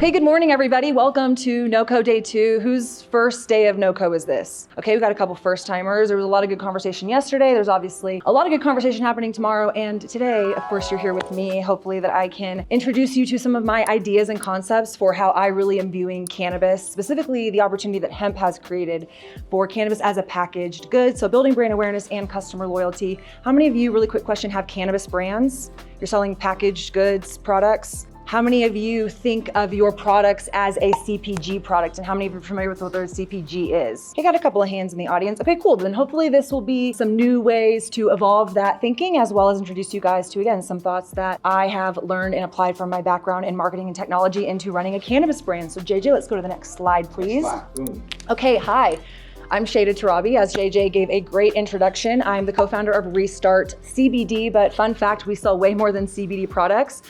Okay, good morning, everybody. Welcome to NoCo Day 2. Whose first day of NoCo is this? Okay, we've got a couple first timers. There was a lot of good conversation yesterday. There's obviously a lot of good conversation happening tomorrow. And today, of course, you're here with me. Hopefully that I can introduce you to some of my ideas and concepts for how I really am viewing cannabis, specifically the opportunity that hemp has created for cannabis as a packaged good. So building brand awareness and customer loyalty. How many of you, really quick question, have cannabis brands? You're selling packaged goods, products? How many of you think of your products as a CPG product, and how many of you are familiar with what their CPG is? I got a couple of hands in the audience. Okay, cool. Then hopefully this will be some new ways to evolve that thinking, as well as introduce you guys to, again, some thoughts that I have learned and applied from my background in marketing and technology into running a cannabis brand. So JJ, let's go to the next slide, please. Okay, hi. I'm Shayda Tarabi, as JJ gave a great introduction. I'm the co-founder of Restart CBD, but fun fact, we sell way more than CBD products.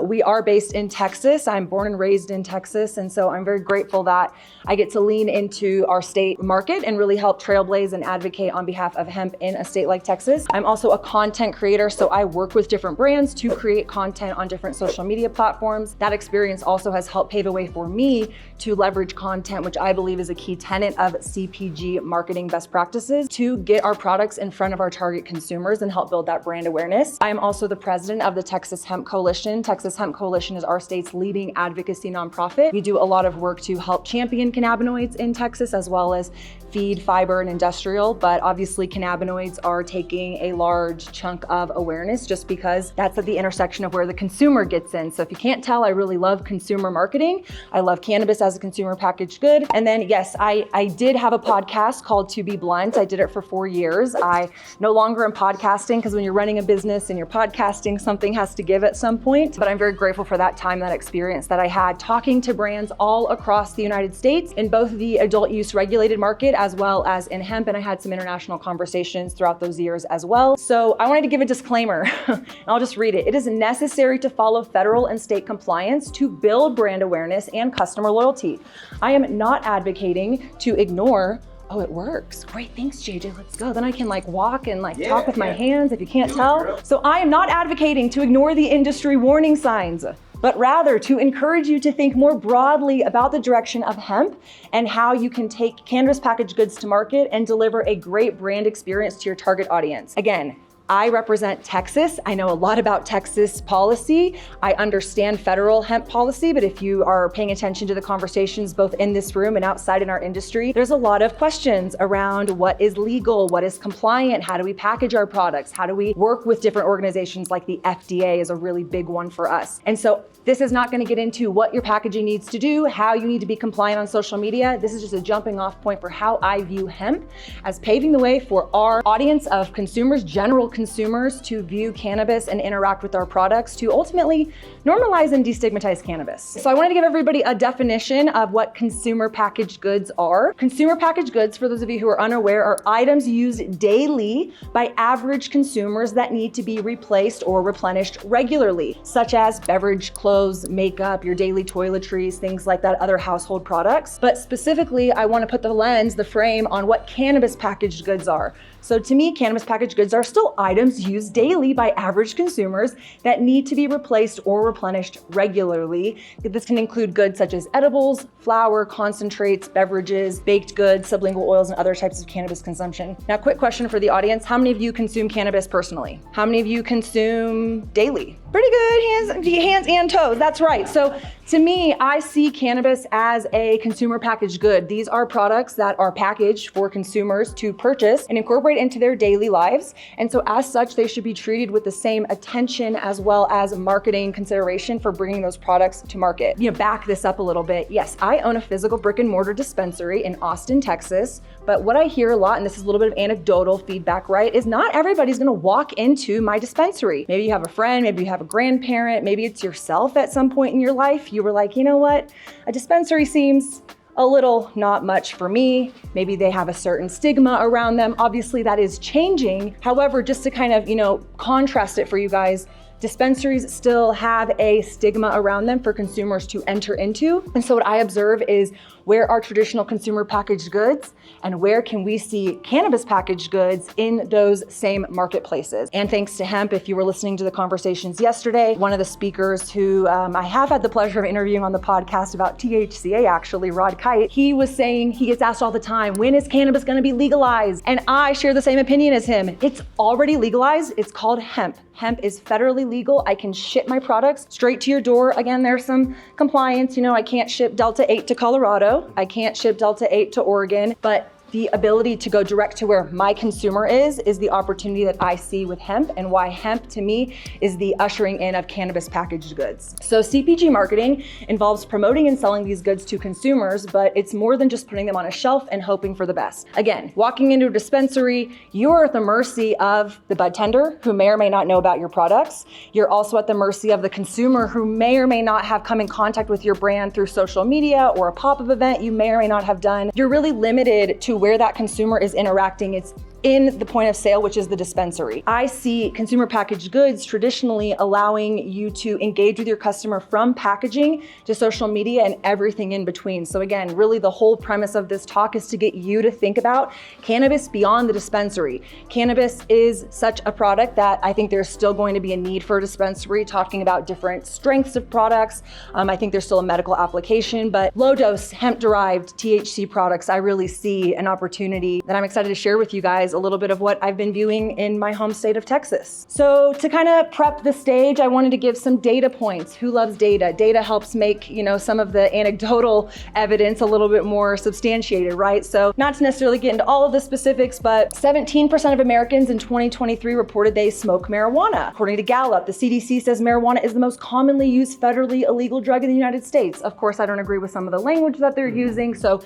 We are based in Texas. I'm born and raised in Texas, and so I'm very grateful that I get to lean into our state market and really help trailblaze and advocate on behalf of hemp in a state like Texas. I'm also a content creator, so I work with different brands to create content on different social media platforms. That experience also has helped pave a way for me to leverage content, which I believe is a key tenet of CPG marketing best practices to get our products in front of our target consumers and help build that brand awareness. I am also the president of the Texas Hemp Coalition. Texas Hemp Coalition is our state's leading advocacy nonprofit. We do a lot of work to help champion cannabinoids in Texas, as well as feed, fiber, and industrial, but obviously cannabinoids are taking a large chunk of awareness just because that's at the intersection of where the consumer gets in. So if you can't tell, I really love consumer marketing. I love cannabis as a consumer packaged good. And then yes, I did have a podcast called To Be Blunt. I did it for 4 years. I no longer am podcasting because when you're running a business and you're podcasting, something has to give at some point. But I'm very grateful for that time, that experience that I had talking to brands all across the United States in both the adult use regulated market as well as in hemp. And I had some international conversations throughout those years as well. So I wanted to give a disclaimer, and I'll just read it. It is necessary to follow federal and state compliance to build brand awareness and customer loyalty. I am not advocating to ignore. Oh, it works. Great, thanks, JJ. Let's go. Then I can walk and talk with my hands if you can't tell. So I am not advocating to ignore the industry warning signs, but rather to encourage you to think more broadly about the direction of hemp and how you can take cannabis packaged goods to market and deliver a great brand experience to your target audience. Again, I represent Texas. I know a lot about Texas policy. I understand federal hemp policy, but if you are paying attention to the conversations both in this room and outside in our industry, there's a lot of questions around what is legal, what is compliant, how do we package our products, how do we work with different organizations like the FDA is a really big one for us. And so this is not going to get into what your packaging needs to do, how you need to be compliant on social media. This is just a jumping off point for how I view hemp as paving the way for our audience of consumers, general consumers, to view cannabis and interact with our products to ultimately normalize and destigmatize cannabis. So I wanted to give everybody a definition of what consumer packaged goods are. Consumer packaged goods, for those of you who are unaware, are items used daily by average consumers that need to be replaced or replenished regularly, such as beverage, clothes, makeup, your daily toiletries, things like that, other household products. But specifically, I want to put the lens, the frame on what cannabis packaged goods are. So to me, cannabis packaged goods are still items used daily by average consumers that need to be replaced or replenished regularly. This can include goods such as edibles, flour, concentrates, beverages, baked goods, sublingual oils, and other types of cannabis consumption. Now, quick question for the audience. How many of you consume cannabis personally? How many of you consume daily? Pretty good, hands and toes, that's right. So to me, I see cannabis as a consumer packaged good. These are products that are packaged for consumers to purchase and incorporate into their daily lives. And so as such, they should be treated with the same attention as well as marketing consideration for bringing those products to market. Back this up a little bit. Yes, I own a physical brick and mortar dispensary in Austin, Texas. But what I hear a lot, and this is a little bit of anecdotal feedback, right, is not everybody's gonna walk into my dispensary. Maybe you have a friend, maybe you have a grandparent, maybe it's yourself at some point in your life. You were like, you know what, a dispensary seems a little not much for me. Maybe they have a certain stigma around them. Obviously that is changing. However, just to kind of, contrast it for you guys, dispensaries still have a stigma around them for consumers to enter into. And so what I observe is, where are traditional consumer packaged goods and where can we see cannabis packaged goods in those same marketplaces? And thanks to Hemp, if you were listening to the conversations yesterday, one of the speakers who I have had the pleasure of interviewing on the podcast about THCA actually, Rod Kite, he was saying he gets asked all the time, when is cannabis gonna be legalized? And I share the same opinion as him. It's already legalized, it's called hemp. Hemp is federally legal. I can ship my products straight to your door. Again, there's some compliance. I can't ship Delta 8 to Colorado. I can't ship Delta 8 to Oregon, but the ability to go direct to where my consumer is the opportunity that I see with hemp, and why hemp to me is the ushering in of cannabis packaged goods. So CPG marketing involves promoting and selling these goods to consumers, but it's more than just putting them on a shelf and hoping for the best. Again, walking into a dispensary, you're at the mercy of the bud tender who may or may not know about your products. You're also at the mercy of the consumer who may or may not have come in contact with your brand through social media or a pop-up event you may or may not have done. You're really limited to where that consumer is interacting. It's in the point of sale, which is the dispensary. I see consumer packaged goods traditionally allowing you to engage with your customer from packaging to social media and everything in between. So again, really the whole premise of this talk is to get you to think about cannabis beyond the dispensary. Cannabis is such a product that I think there's still going to be a need for a dispensary, talking about different strengths of products. I think there's still a medical application, but low dose hemp-derived THC products, I really see an opportunity that I'm excited to share with you guys a little bit of what I've been viewing in my home state of Texas. So to kind of prep the stage, I wanted to give some data points. Who loves data? Data helps make, some of the anecdotal evidence a little bit more substantiated, right? So not to necessarily get into all of the specifics, but 17% of Americans in 2023 reported they smoke marijuana. According to Gallup, the CDC says marijuana is the most commonly used federally illegal drug in the United States. Of course, I don't agree with some of the language that they're using, so,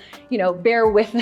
bear with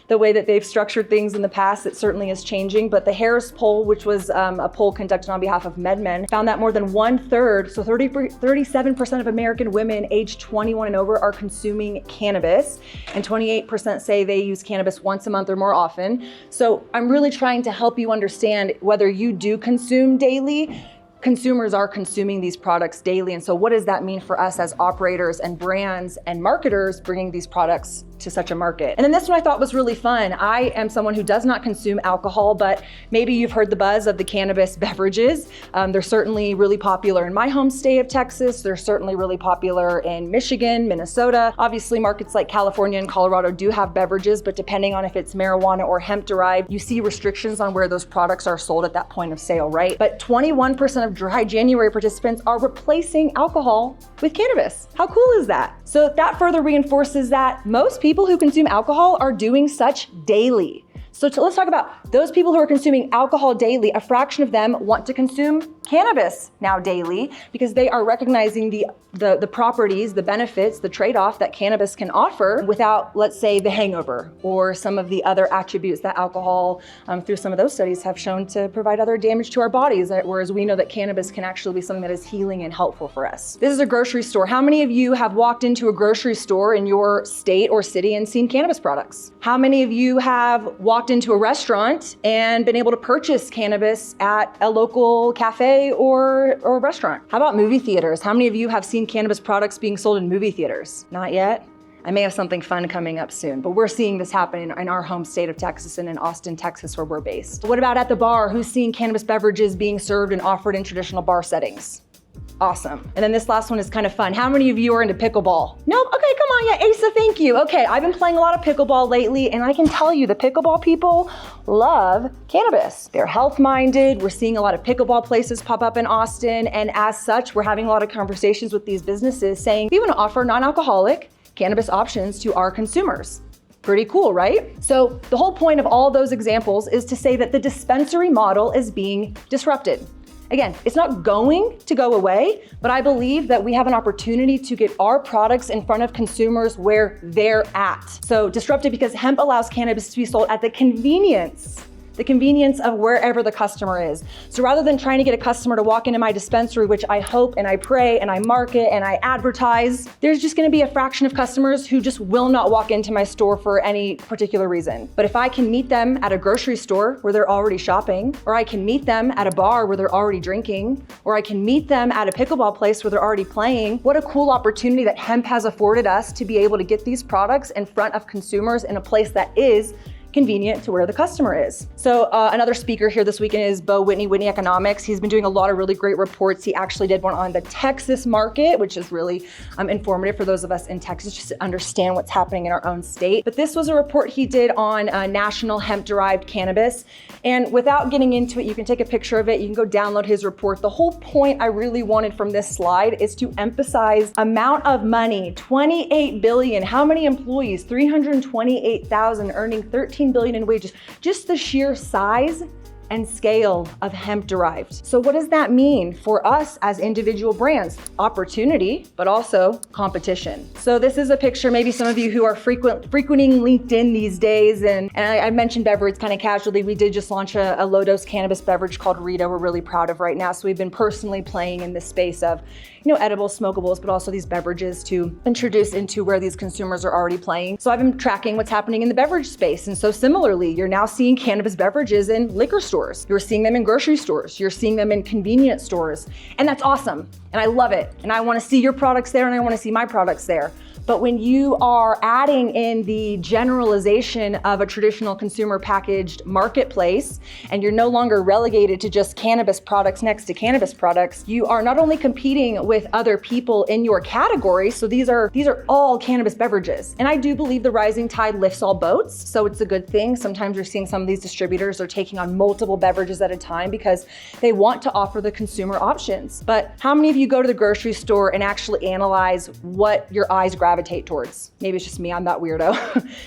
the way that they've structured things in the past. It certainly is changing, but the Harris poll, which was a poll conducted on behalf of MedMen, found that more than 1/3, so 37% of American women aged 21 and over are consuming cannabis, and 28% say they use cannabis once a month or more often. So I'm really trying to help you understand whether you do consume daily. Consumers are consuming these products daily. And so what does that mean for us as operators and brands and marketers bringing these products to such a market? And then this one I thought was really fun. I am someone who does not consume alcohol, but maybe you've heard the buzz of the cannabis beverages. They're certainly really popular in my home state of Texas. They're certainly really popular in Michigan, Minnesota. Obviously, markets like California and Colorado do have beverages, but depending on if it's marijuana or hemp derived, you see restrictions on where those products are sold at that point of sale, right? But 21% of Dry January participants are replacing alcohol with cannabis. How cool is that? So that further reinforces that most people who consume alcohol are doing such daily. So let's talk about those people who are consuming alcohol daily. A fraction of them want to consume cannabis now daily because they are recognizing the properties, the benefits, the trade-off that cannabis can offer without, let's say, the hangover or some of the other attributes that alcohol, through some of those studies, have shown to provide other damage to our bodies, whereas we know that cannabis can actually be something that is healing and helpful for us. This is a grocery store. How many of you have walked into a grocery store in your state or city and seen cannabis products? How many of you have walked into a restaurant and been able to purchase cannabis at a local cafe or restaurant? How about movie theaters? How many of you have seen cannabis products being sold in movie theaters? Not yet? I may have something fun coming up soon, but we're seeing this happen in our home state of Texas and in Austin, Texas, where we're based. What about at the bar? Who's seen cannabis beverages being served and offered in traditional bar settings? Awesome. And then this last one is kind of fun. How many of you are into pickleball? Nope. Okay, come on. Yeah, Asa, thank you. Okay, I've been playing a lot of pickleball lately, and I can tell you the pickleball people love cannabis. They're health-minded. We're seeing a lot of pickleball places pop up in Austin, and as such, we're having a lot of conversations with these businesses saying, we want to offer non-alcoholic cannabis options to our consumers. Pretty cool, right? So the whole point of all those examples is to say that the dispensary model is being disrupted. Again, it's not going to go away, but I believe that we have an opportunity to get our products in front of consumers where they're at. So disrupted because hemp allows cannabis to be sold at the convenience the convenience of wherever the customer is. So rather than trying to get a customer to walk into my dispensary, which I hope and I pray and I market and I advertise, there's just gonna be a fraction of customers who just will not walk into my store for any particular reason. But if I can meet them at a grocery store where they're already shopping, or I can meet them at a bar where they're already drinking, or I can meet them at a pickleball place where they're already playing, what a cool opportunity that hemp has afforded us to be able to get these products in front of consumers in a place that is convenient to where the customer is. So another speaker here this weekend is Bo Whitney, Whitney Economics. He's been doing a lot of really great reports. He actually did one on the Texas market, which is really informative for those of us in Texas, just to understand what's happening in our own state. But this was a report he did on national hemp-derived cannabis. And without getting into it, you can take a picture of it. You can go download his report. The whole point I really wanted from this slide is to emphasize amount of money, 28 billion. How many employees? 328,000 earning 13 billion in wages. Just the sheer size and scale of hemp derived. So what does that mean for us as individual brands? Opportunity, but also competition. So this is a picture, maybe some of you who are frequenting LinkedIn these days, and I mentioned beverage kind of casually. We did just launch a low-dose cannabis beverage called Rita. We're really proud of right now. So we've been personally playing in this space of, edibles, smokables, but also these beverages to introduce into where these consumers are already playing. So I've been tracking what's happening in the beverage space. And so similarly, you're now seeing cannabis beverages in liquor stores. You're seeing them in grocery stores. You're seeing them in convenience stores. And that's awesome. And I love it. And I want to see your products there, and I want to see my products there. But when you are adding in the generalization of a traditional consumer packaged marketplace, and you're no longer relegated to just cannabis products next to cannabis products, you are not only competing with other people in your category, so these are all cannabis beverages. And I do believe the rising tide lifts all boats, so it's a good thing. Sometimes you're seeing some of these distributors are taking on multiple beverages at a time because they want to offer the consumer options. But how many of you go to the grocery store and actually analyze what your eyes gravitate towards? Maybe it's just me, I'm that weirdo.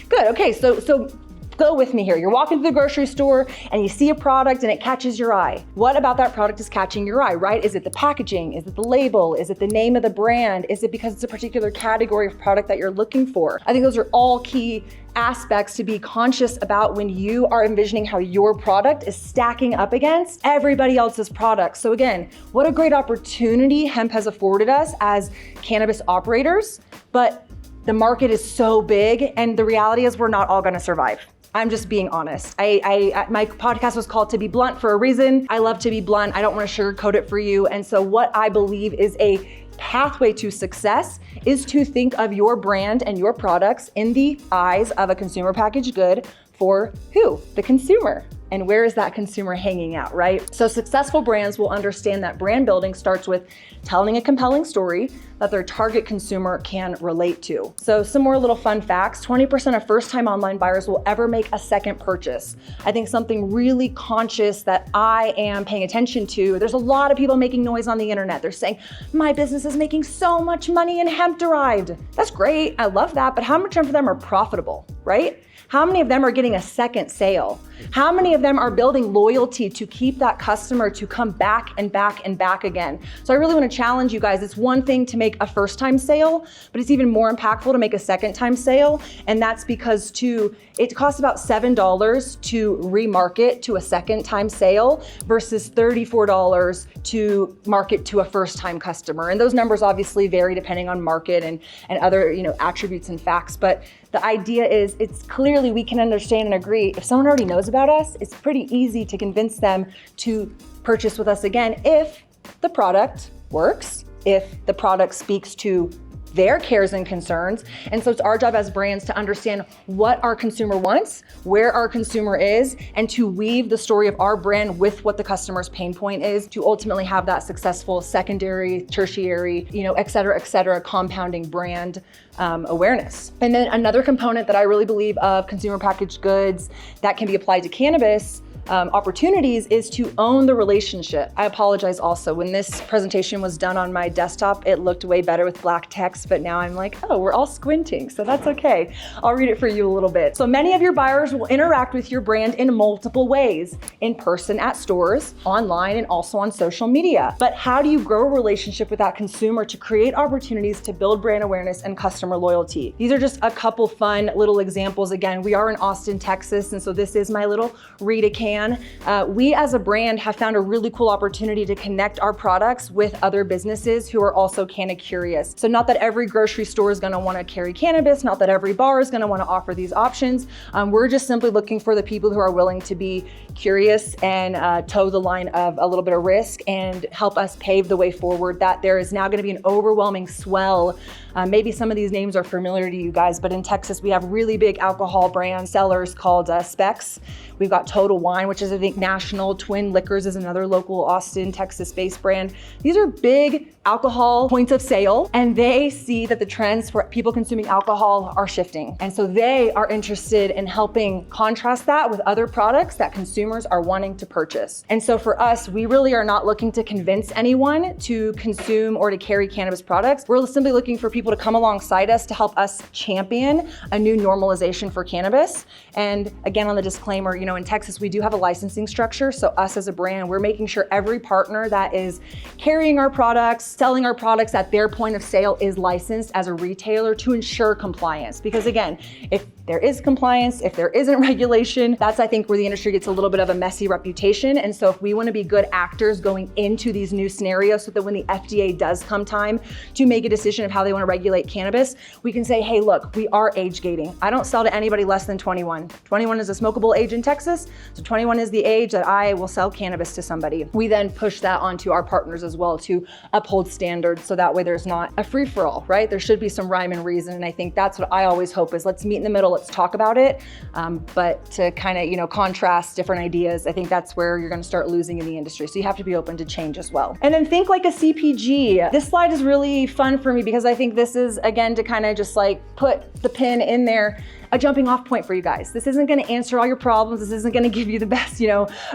Good, okay, so go with me here. You're walking to the grocery store and you see a product and it catches your eye. What about that product is catching your eye, right? Is it the packaging? Is it the label? Is it the name of the brand? Is it because it's a particular category of product that you're looking for? I think those are all key aspects to be conscious about when you are envisioning how your product is stacking up against everybody else's products. So again, what a great opportunity hemp has afforded us as cannabis operators, but the market is so big and the reality is we're not all gonna survive. I'm just being honest. My podcast was called To Be Blunt for a reason. I love to be blunt. I don't want to sugarcoat it for you. And so what I believe is a pathway to success is to think of your brand and your products in the eyes of a consumer packaged good for who? The consumer. And where is that consumer hanging out, right? So successful brands will understand that brand building starts with telling a compelling story that their target consumer can relate to. So some more little fun facts, 20% of first-time online buyers will ever make a second purchase. I think something really conscious that I am paying attention to, there's a lot of people making noise on the internet. They're saying, my business is making so much money in hemp derived. That's great, I love that, but how much of them are profitable, right? How many of them are getting a second sale? How many of them are building loyalty to keep that customer to come back and back and back again? So I really want to challenge you guys. It's one thing to make a first-time sale, but it's even more impactful to make a second-time sale. And that's because it costs about $7 to remarket to a second-time sale versus $34 to market to a first-time customer. And those numbers obviously vary depending on market and other attributes and facts. But the idea is it's clearly we can understand and agree. If someone already knows about us, it's pretty easy to convince them to purchase with us again if the product works, if the product speaks to their cares and concerns. And so it's our job as brands to understand what our consumer wants, where our consumer is, and to weave the story of our brand with what the customer's pain point is to ultimately have that successful secondary, tertiary, et cetera, compounding brand awareness. And then another component that I really believe of consumer packaged goods that can be applied to cannabis opportunities is to own the relationship. I apologize also. When this presentation was done on my desktop, it looked way better with black text, but now I'm like, oh, we're all squinting, so that's okay. I'll read it for you a little bit. So many of your buyers will interact with your brand in multiple ways, in person at stores, online, and also on social media. But how do you grow a relationship with that consumer to create opportunities to build brand awareness and customer loyalty? These are just a couple fun little examples. Again, we are in Austin, Texas, and so this is my little Rita can. can. We as a brand have found a really cool opportunity to connect our products with other businesses who are also canna curious. So not that every grocery store is gonna wanna carry cannabis, not that every bar is gonna wanna offer these options. We're just simply looking for the people who are willing to be curious and toe the line of a little bit of risk and help us pave the way forward. That there is now gonna be an overwhelming swell. Maybe some of these names are familiar to you guys, but in Texas, we have really big alcohol brand sellers called Specs. We've got Total Wine, which is, I think, national. Twin Liquors is another local Austin, Texas-based brand. These are big alcohol points of sale, and they see that the trends for people consuming alcohol are shifting. And so they are interested in helping contrast that with other products that consumers are wanting to purchase. And so for us, we really are not looking to convince anyone to consume or to carry cannabis products. We're simply looking for people to come alongside us to help us champion a new normalization for cannabis. And again, on the disclaimer, in Texas, we do have a licensing structure. So us as a brand, we're making sure every partner that is carrying our products, selling our products at their point of sale is licensed as a retailer to ensure compliance. Because again, if there is compliance, if there isn't regulation, that's, I think, where the industry gets a little bit of a messy reputation. And so if we want to be good actors going into these new scenarios so that when the FDA does come time to make a decision of how they want to regulate cannabis, we can say, hey, look, we are age gating. I don't sell to anybody less than 21. 21 is a smokable age in Texas. So 21 is the age that I will sell cannabis to somebody. We then push that onto our partners as well to uphold standards. So that way there's not a free for all, right? There should be some rhyme and reason. And I think that's what I always hope is let's meet in the middle. Let's talk about it. But to kind of, contrast different ideas, I think that's where you're going to start losing in the industry. So you have to be open to change as well. And then think like a CPG. This slide is really fun for me because I think this is, again, to kind of just like put the pin in there, a jumping off point for you guys. This isn't going to answer all your problems. This isn't going to give you the best,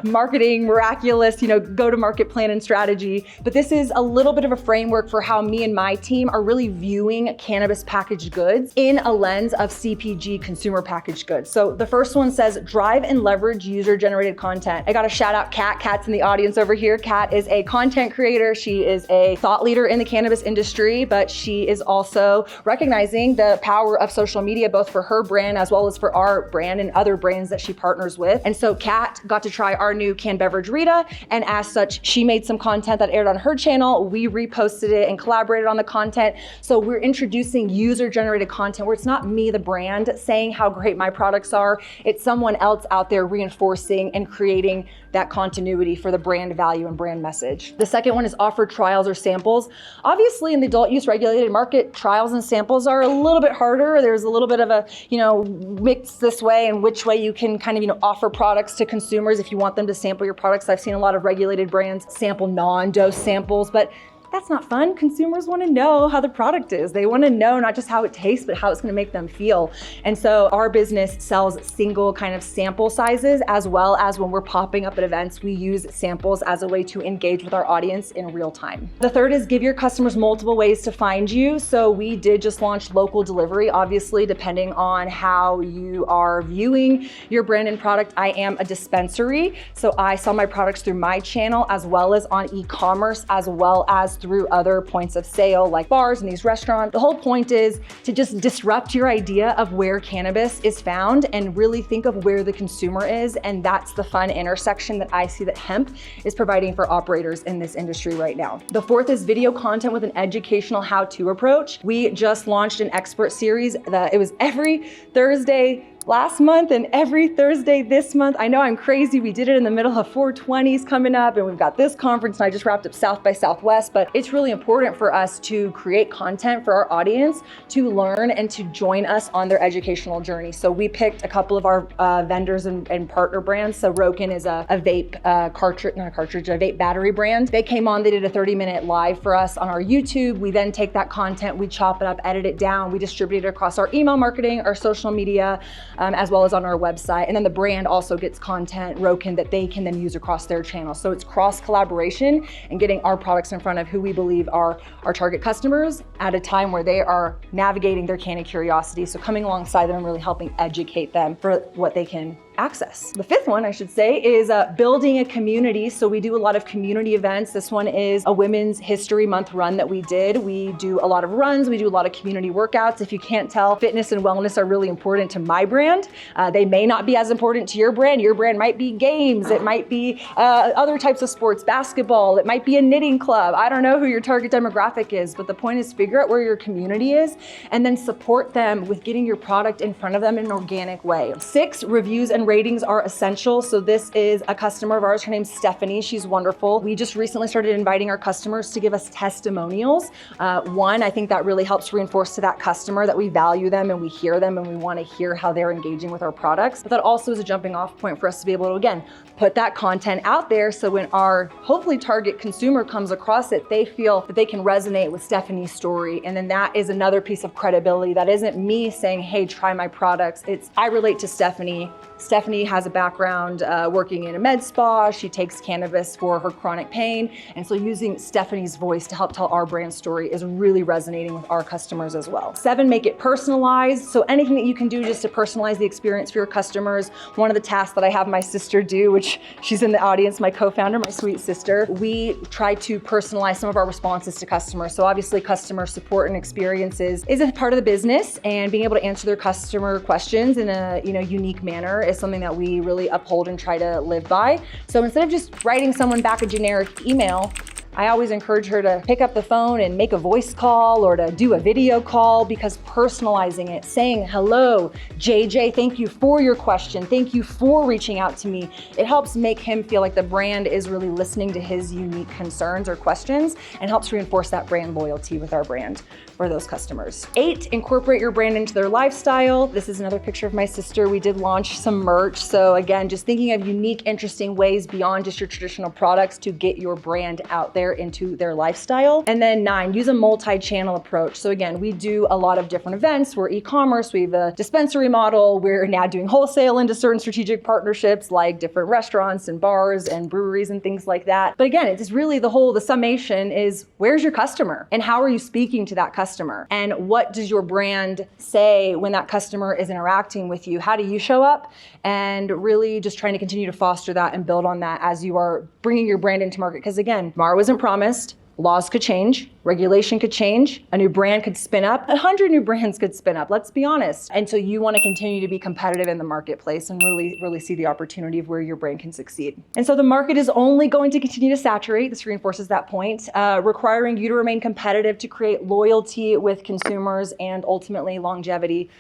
marketing, miraculous, go-to-market plan and strategy. But this is a little bit of a framework for how me and my team are really viewing cannabis packaged goods in a lens of CPG, consumer packaged goods. So the first one says, drive and leverage user-generated content. I got to shout out Kat. Kat's in the audience over here. Kat is a content creator. She is a thought leader in the cannabis industry, but she is also recognizing the power of social media, both for her brand as well as for our brand and other brands that she partners with. And so Kat got to try our new canned beverage Rita, and as such, she made some content that aired on her channel. We reposted it and collaborated on the content. So we're introducing user-generated content where it's not me, the brand, saying how great my products are. It's someone else out there reinforcing and creating that continuity for the brand value and brand message. The second one is offer trials or samples. Obviously, in the adult use regulated market, trials and samples are a little bit harder. There's a little bit of a, mix this way and which way you can kind of, offer products to consumers if you want them to sample your products. I've seen a lot of regulated brands sample non-dose samples, but that's not fun. Consumers want to know how the product is. They want to know not just how it tastes, but how it's going to make them feel. And so our business sells single kind of sample sizes, as well as when we're popping up at events, we use samples as a way to engage with our audience in real time. The third is give your customers multiple ways to find you. So we did just launch local delivery. Obviously, depending on how you are viewing your brand and product, I am a dispensary. So I sell my products through my channel as well as on e-commerce, as well as through other points of sale like bars and these restaurants. The whole point is to just disrupt your idea of where cannabis is found and really think of where the consumer is. And that's the fun intersection that I see that hemp is providing for operators in this industry right now. The fourth is video content with an educational how-to approach. We just launched an expert series. It was every Thursday last month and every Thursday this month. I know I'm crazy. We did it in the middle of 420s coming up, and we've got this conference, and I just wrapped up South by Southwest, but it's really important for us to create content for our audience to learn and to join us on their educational journey. So we picked a couple of our vendors and partner brands. So Roken is a vape cartridge, not a cartridge, a vape battery brand. They came on, they did a 30-minute live for us on our YouTube. We then take that content, we chop it up, edit it down, we distribute it across our email marketing, our social media, as well as on our website. And then the brand also gets content, Roken, that they can then use across their channel. So it's cross collaboration and getting our products in front of who we believe are our target customers at a time where they are navigating their canna curiosity. So coming alongside them and really helping educate them for what they can access. The fifth one, I should say, is building a community. So we do a lot of community events. This one is a Women's History Month run that we did. We do a lot of runs. We do a lot of community workouts. If you can't tell, fitness and wellness are really important to my brand. They may not be as important to your brand. Your brand might be games. It might be other types of sports, basketball. It might be a knitting club. I don't know who your target demographic is, but the point is figure out where your community is and then support them with getting your product in front of them in an organic way. 6, reviews and ratings are essential. So this is a customer of ours. Her name's Stephanie. She's wonderful. We just recently started inviting our customers to give us testimonials. One, I think that really helps reinforce to that customer that we value them and we hear them and we want to hear how they're engaging with our products. But that also is a jumping off point for us to be able to, again, put that content out there so when our hopefully target consumer comes across it, they feel that they can resonate with Stephanie's story. And then that is another piece of credibility. That isn't me saying, hey, try my products. It's I relate to Stephanie. Stephanie has a background working in a med spa. She takes cannabis for her chronic pain. And so using Stephanie's voice to help tell our brand story is really resonating with our customers as well. 7, make it personalized. So anything that you can do just to personalize the experience for your customers. One of the tasks that I have my sister do, which she's in the audience, my co-founder, my sweet sister, we try to personalize some of our responses to customers. So obviously customer support and experiences is a part of the business, and being able to answer their customer questions in a unique manner is something that we really uphold and try to live by. So instead of just writing someone back a generic email, I always encourage her to pick up the phone and make a voice call or to do a video call, because personalizing it, saying, hello, JJ, thank you for your question. Thank you for reaching out to me. It helps make him feel like the brand is really listening to his unique concerns or questions and helps reinforce that brand loyalty with our brand for those customers. 8, incorporate your brand into their lifestyle. This is another picture of my sister. We did launch some merch. So again, just thinking of unique, interesting ways beyond just your traditional products to get your brand out there into their lifestyle. And then 9, use a multi-channel approach. So again, we do a lot of different events. We're e-commerce, we have a dispensary model. We're now doing wholesale into certain strategic partnerships like different restaurants and bars and breweries and things like that. But again, it's really the summation is, where's your customer and how are you speaking to that customer? And what does your brand say when that customer is interacting with you? How do you show up? And really just trying to continue to foster that and build on that as you are bringing your brand into market. Because again, tomorrow isn't promised. Laws could change, regulation could change, a new brand could spin up, 100 new brands could spin up, let's be honest. And so you want to continue to be competitive in the marketplace and really see the opportunity of where your brand can succeed. And so the market is only going to continue to saturate, this reinforces that point, requiring you to remain competitive to create loyalty with consumers and ultimately longevity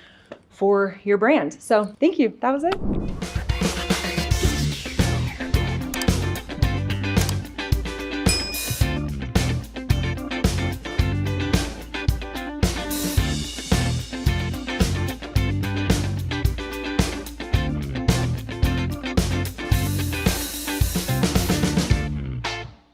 for your brand. So thank you, that was it.